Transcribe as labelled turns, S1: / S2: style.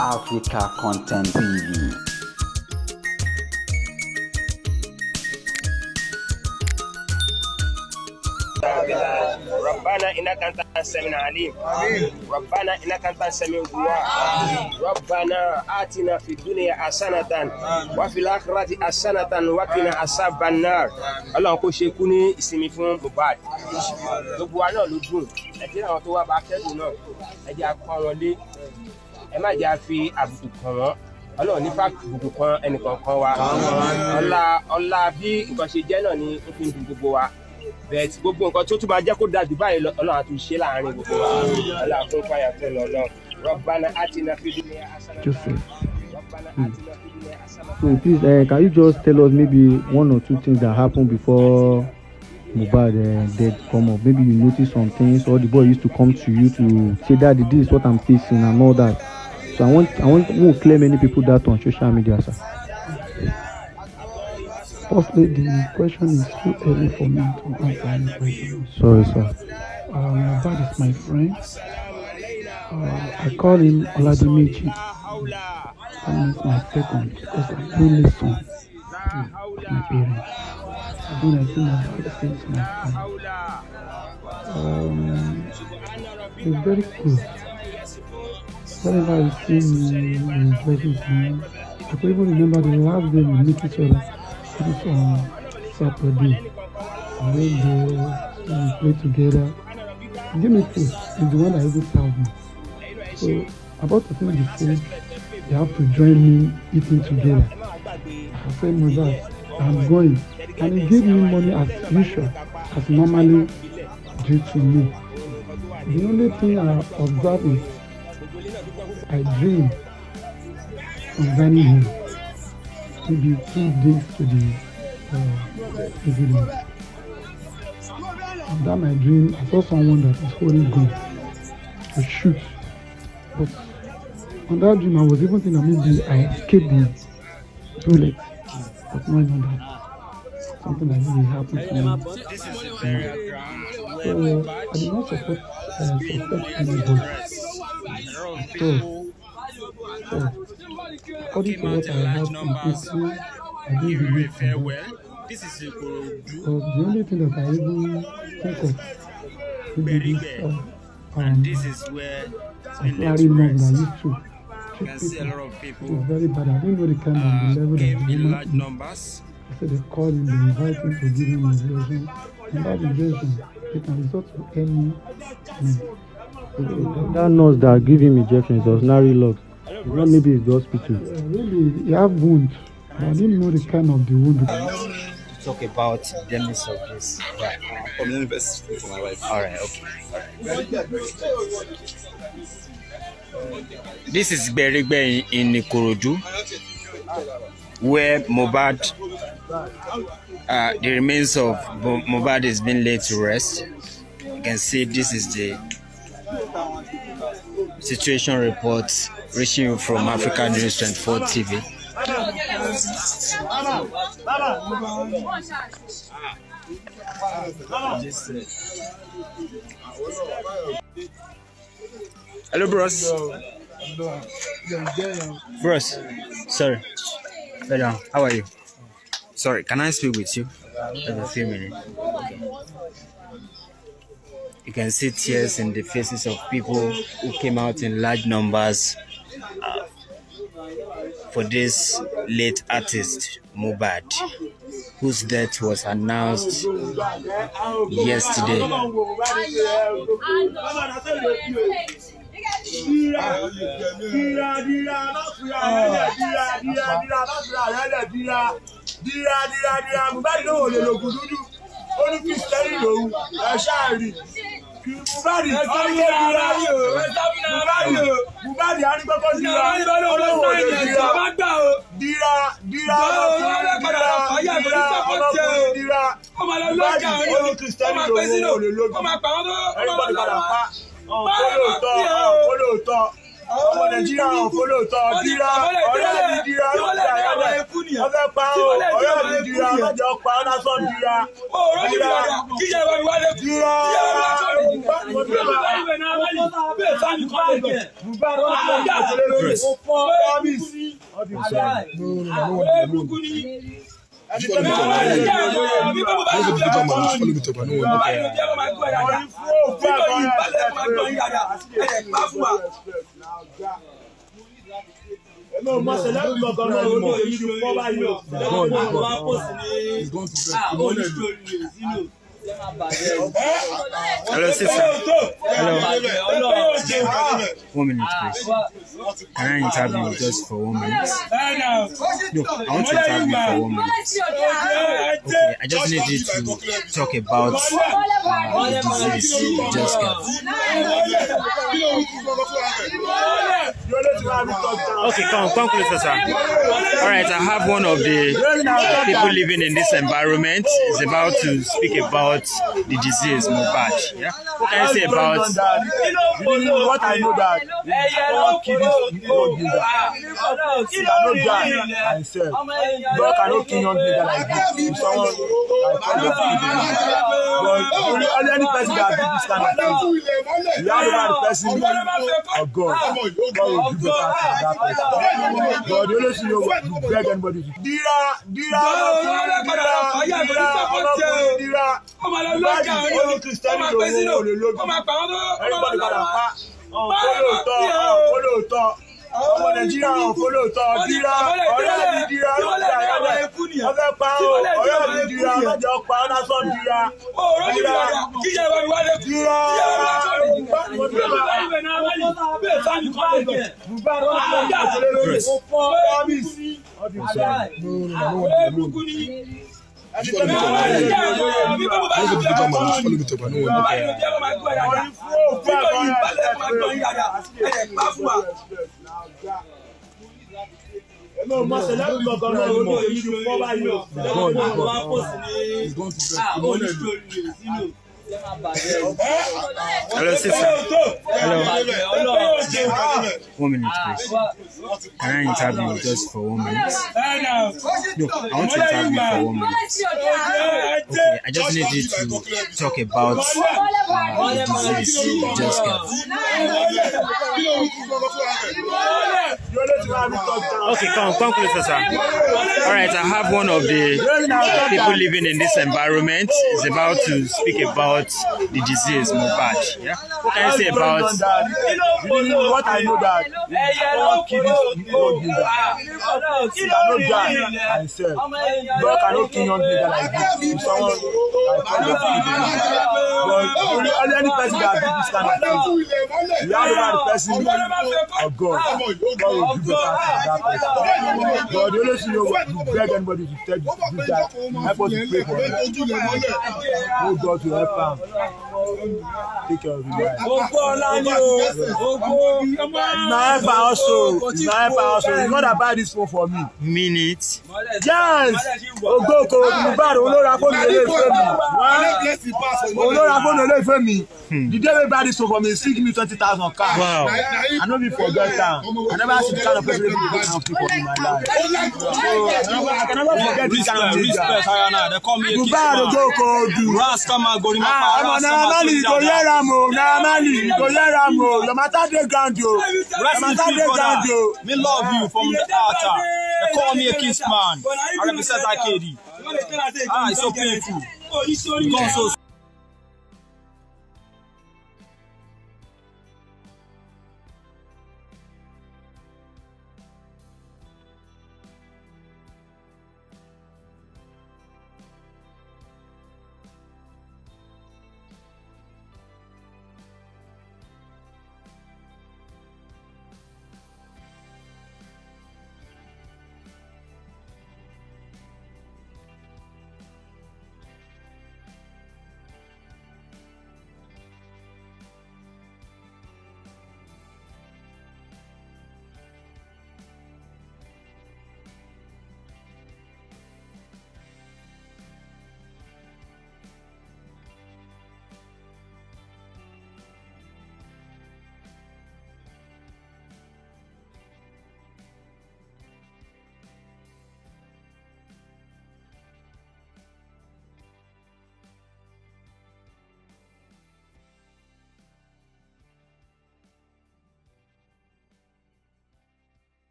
S1: Africa Content TV.
S2: ربنا إنك أنت السميع العليم ربنا إنك أنت السميع الدعاء ربنا آتنا في الدنيا حسنة وفي الآخرة حسنة وقنا عذاب النار Ọlọ́run kó ṣe kú ní ìsinmi fún Mohbad gbogbo wa náà ló dùn ẹ jẹ́ àwọn tó wá bá kẹ́dùn náà ẹ jẹ́ apá wọn lé ẹ má jẹ́ àfi àbùkù kàn wọ́n Ọlọ́run nípa àbùkù kan ẹnìkọ̀ọ̀kan wa ọlá bí nǹkan ṣe jẹ́ náà ni ó fi ń dùn gbogbo wa bẹ́ẹ̀ tí gbogbo nǹkan tó tún máa jẹ́ kó dájú báyìí Ọlọ́run àti ṣe láàrin gbogbo wa Ọlọ́run fún fàyà tó lọ lọ Rabbana atina fid dunya hasanatan Rabbana atina fid dunya hasanatan.
S3: So please, can you just tell us maybe one or two things that happened before Mohbad death come up? Maybe you noticed some things, or the boy used to come to you to say, "Daddy, this is what I'm facing," and all that. So I want to clear many people that on social media, sir.
S4: Firstly, the question is too early for me to answer any question.
S3: Sorry, sir.
S4: Mohbad is my friend. I call him Oladimeji. And he's my second because I'm the only son of my parents. I don't think Mohbad since my friend. He's very close. Whenever I see him, he dresses me. I can even remember the last day we meet each other. It was on Saturday. I went there, we played together. He gave me food. He's the one that even served me. So, about to finish the food, they have to join me eating together. I said, "Mother, I'm going." And he gave me money as usual, as normally due to me. The only thing I observe is I dream concerning him. Maybe 2 days to the evidence. And that my dream, I saw someone that is holding gun to shoot. But on that dream, I was even thinking that maybe I escaped the bullet. But not even that. Something that really happened to me. So I did not suspect anybody. So according to what I had from people, I didn't believe him.
S5: This is ikorodu.
S4: Because the only thing that I even think of maybe this
S5: and this is where it's been
S4: that used to
S5: you can see a lot of people
S4: it's very bad. I didn't know the kind of the level
S5: came
S4: that
S5: in large numbers.
S4: I said they called him, they invite him to give him injection. And that injection, it can result to any
S3: That nurse that give him injections was narrate logs. It's not maybe it's the hospital.
S4: Really, he have wound. But I didn't know the kind of the wound.
S6: Talk about the genesis of this. Right.
S7: From the university for my wife.
S6: All right. Okay. This is Berigbe in Ikorodu, where Mohbad, the remains of Mohbad is being laid to rest. You can see this is the situation reports reaching you from African News 24 TV. Hello, bros. Bros, sorry. Hello, how are you? Sorry, can I speak with you for a few minutes? Okay. You can see tears in the faces of people who came out in large numbers for this late artist, Mohbad, whose death was announced yesterday.
S8: ọmọ Nàìjíríà ò fọlọ́ tọ́ dira ọ̀rẹ́ mi dira ló ń ta ẹ̀rẹ́ ọ̀fẹ́ pa ọ̀rẹ́ mi dira lọ́jọ́ pa ọ̀nà sọ dira dira No, Marcelo, I'm not going to
S6: Hello, sister. Hello. 1 minute, please. Can I interview you just for 1 minute? No, I want to interview you for 1 minute. Okay, I just need you to talk about the disease you just got. Okay, come closer, sir. All right, I have one of the people living in this environment is about to speak about the disease, Mohbad. Yeah, what can you say about?
S8: What I know that all kidneys don't do that. Cannot die myself. God cannot kill young nigga like this. Someone like but only any person that did this kind of thing, you have about the person of God. God will do better to that person. God, the only thing you beg anybody to dira. Only Christianity will everybody ọmọ Nàìjíríà ò fọlọ́ tọ́ dira ọ̀rẹ́ mi dira ló ń ta ẹ̀rẹ́ ọ̀fẹ́ pa ọ̀rẹ́ mi dira lọ́jọ́ pa ọ̀nà sọ dira No, Marcelo, I'm not going to
S6: Hello, sister. Hello. 1 minute, please. Can I interview you just for 1 minute? No, I want to interview you for 1 minute. Okay, I just need you to talk about the disease you just got. Okay, come closer, sir. All right, I have one of the people living in this environment is about to speak about the disease, Mohbad. Yeah, what can you say about?
S8: What I know that all kidneys don't do that. Cannot die myself. God cannot kill young nigga like this. Someone like but only any person that did this kind of thing, you have about the person of God. God will do better to that person. God, the only thing you beg anybody to do that, help us to pray for him. Oh God to help him. Take care of him. It's not about this one for me.
S6: Minute.
S8: Yes. Mohbad olóra fóònù lè fẹ́ mi. Olóra fóònù lè fẹ́ mi. The day we buy this one for me, give me 20,000 cash.
S6: Wow.
S8: I no be forget that. I never see the kind of person wey dey have people in my life. So I can never forget this kind of thing. Mohbad Ikorodu. Ọmọ Naamali go hear am o. Naamali go hear am o. Your matter dey ground o.
S7: Me love you from the altar. They call me a kiss man. I represent IKD. It's so painful.